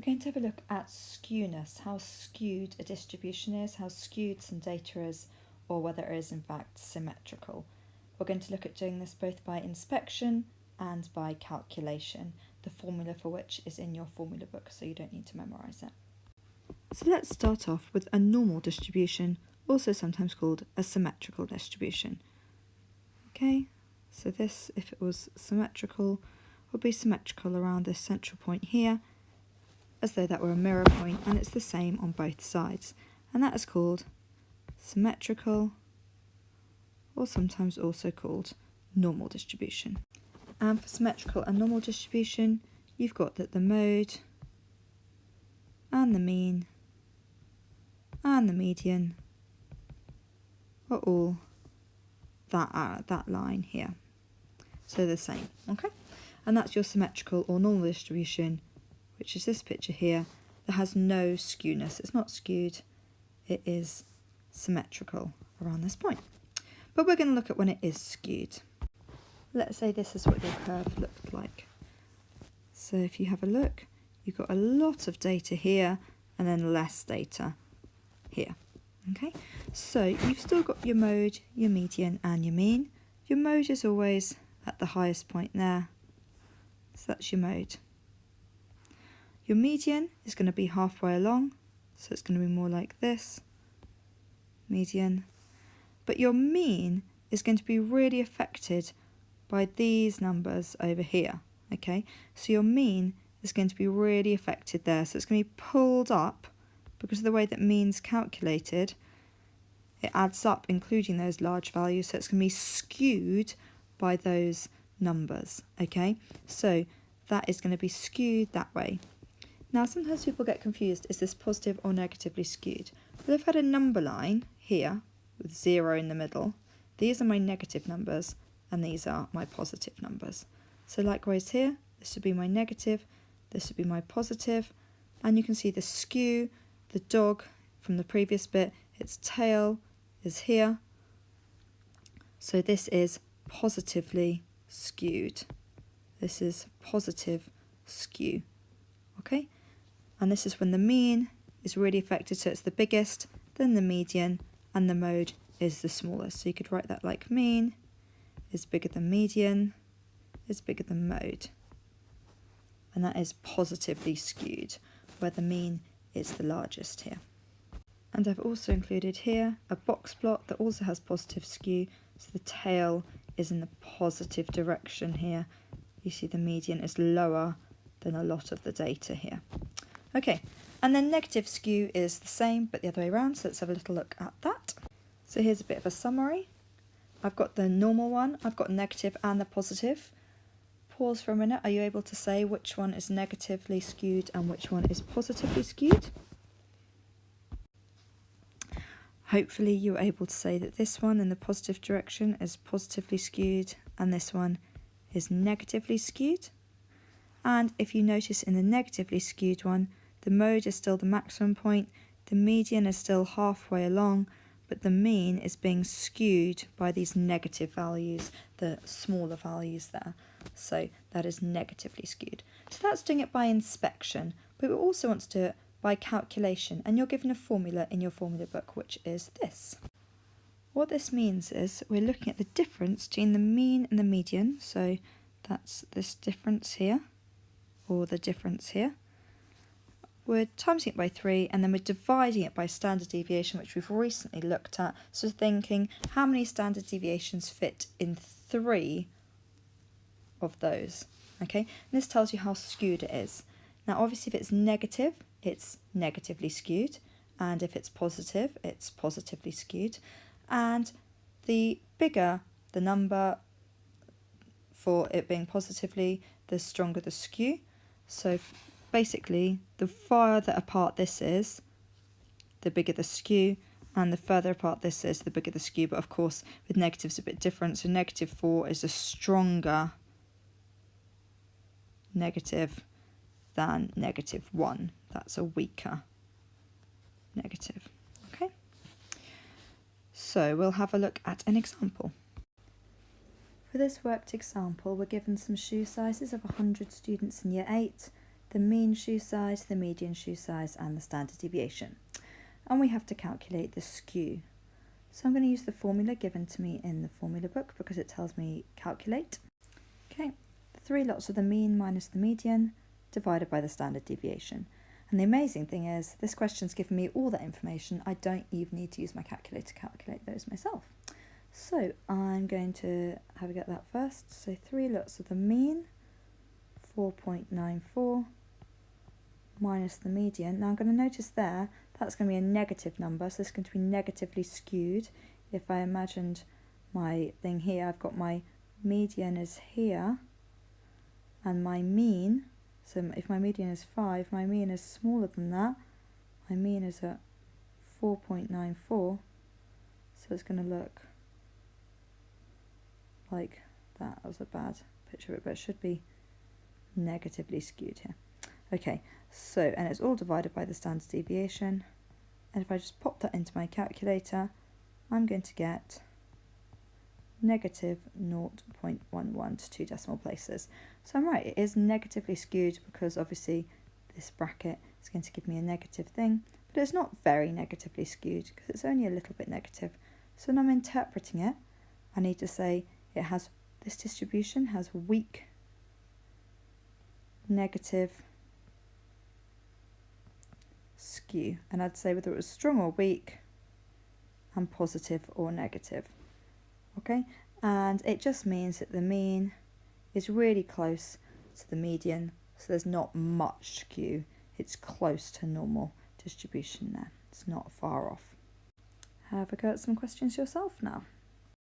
We're going to have a look at skewness, how skewed a distribution is, how skewed some data is, or whether it is in fact symmetrical. We're going to look at doing this both by inspection and by calculation, the formula for which is in your formula book, so you don't need to memorise it. So let's start off with a normal distribution, also sometimes called a symmetrical distribution. Okay, so this, if it was symmetrical, would be symmetrical around this central point here, as though that were a mirror point, and it's the same on both sides. And that is called symmetrical, or sometimes also called normal distribution. And for symmetrical and normal distribution, you've got that the mode and the mean and the median are all that line here. So the same, okay? And that's your symmetrical or normal distribution, which is this picture here, that has no skewness. It's not skewed, it is symmetrical around this point. But we're going to look at when it is skewed. Let's say this is what your curve looked like. So if you have a look, you've got a lot of data here and then less data here. Okay, so you've still got your mode, your median and your mean. Your mode is always at the highest point there, so that's your mode. Your median is going to be halfway along, so it's going to be more like this, median. But your mean is going to be really affected by these numbers over here, okay? So your mean is going to be really affected there, so it's going to be pulled up because of the way that mean's calculated. It adds up including those large values, so it's going to be skewed by those numbers, okay? So that is going to be skewed that way. Now sometimes people get confused, is this positive or negatively skewed? Well, I've had a number line here with 0 in the middle. These are my negative numbers and these are my positive numbers. So likewise here, this would be my negative, this would be my positive, and you can see the skew, the dog from the previous bit, its tail is here. So this is positively skewed. This is positive skew, okay? And this is when the mean is really affected, so it's the biggest, then the median, and the mode is the smallest. So you could write that like mean is bigger than median, is bigger than mode. And that is positively skewed, where the mean is the largest here. And I've also included here a box plot that also has positive skew, so the tail is in the positive direction here. You see the median is lower than a lot of the data here. Okay, and then negative skew is the same but the other way around, so let's have a little look at that. So here's a bit of a summary. I've got the normal one, I've got negative and the positive. Pause for a minute, are you able to say which one is negatively skewed and which one is positively skewed? Hopefully you're able to say that this one in the positive direction is positively skewed and this one is negatively skewed. And if you notice in the negatively skewed one, the mode is still the maximum point, the median is still halfway along, but the mean is being skewed by these negative values, the smaller values there. So that is negatively skewed. So that's doing it by inspection, but we also want to do it by calculation, and you're given a formula in your formula book, which is this. What this means is we're looking at the difference between the mean and the median, so that's this difference here, or the difference here. We're timesing it by 3 and then we're dividing it by standard deviation, which we've recently looked at. So thinking how many standard deviations fit in 3 of those. Okay, and this tells you how skewed it is. Now obviously if it's negative, it's negatively skewed, and if it's positive, it's positively skewed. And the bigger the number for it being positively, the stronger the skew. So basically, the farther apart this is, the bigger the skew, and the further apart this is, the bigger the skew. But of course, with negatives a bit different. So -4 is a stronger negative than -1. That's a weaker negative. Okay. So we'll have a look at an example. For this worked example, we're given some shoe sizes of 100 students in Year 8, the mean shoe size, the median shoe size, and the standard deviation. And we have to calculate the skew. So I'm going to use the formula given to me in the formula book because it tells me calculate. Okay, 3 lots of the mean minus the median divided by the standard deviation. And the amazing thing is this question's given me all that information. I don't even need to use my calculator to calculate those myself. So I'm going to have a go at that first. So 3 lots of the mean, 4.94, minus the median. Now I'm going to notice there, that's going to be a negative number, so it's going to be negatively skewed. If I imagined my thing here, I've got my median is here, and my mean, so if my median is 5, my mean is smaller than that. My mean is at 4.94, so it's going to look like that. That was a bad picture of it, but it should be negatively skewed here. Okay, so, and it's all divided by the standard deviation, and if I just pop that into my calculator, I'm going to get negative 0.11 to 2 decimal places. So I'm right, it is negatively skewed because obviously this bracket is going to give me a negative thing, but it's not very negatively skewed because it's only a little bit negative. So when I'm interpreting it, I need to say it has, this distribution has weak, negative skew, and I'd say whether it was strong or weak, and positive or negative. Okay, and it just means that the mean is really close to the median, so there's not much skew. It's close to normal distribution there. It's not far off. Have a go at some questions yourself now.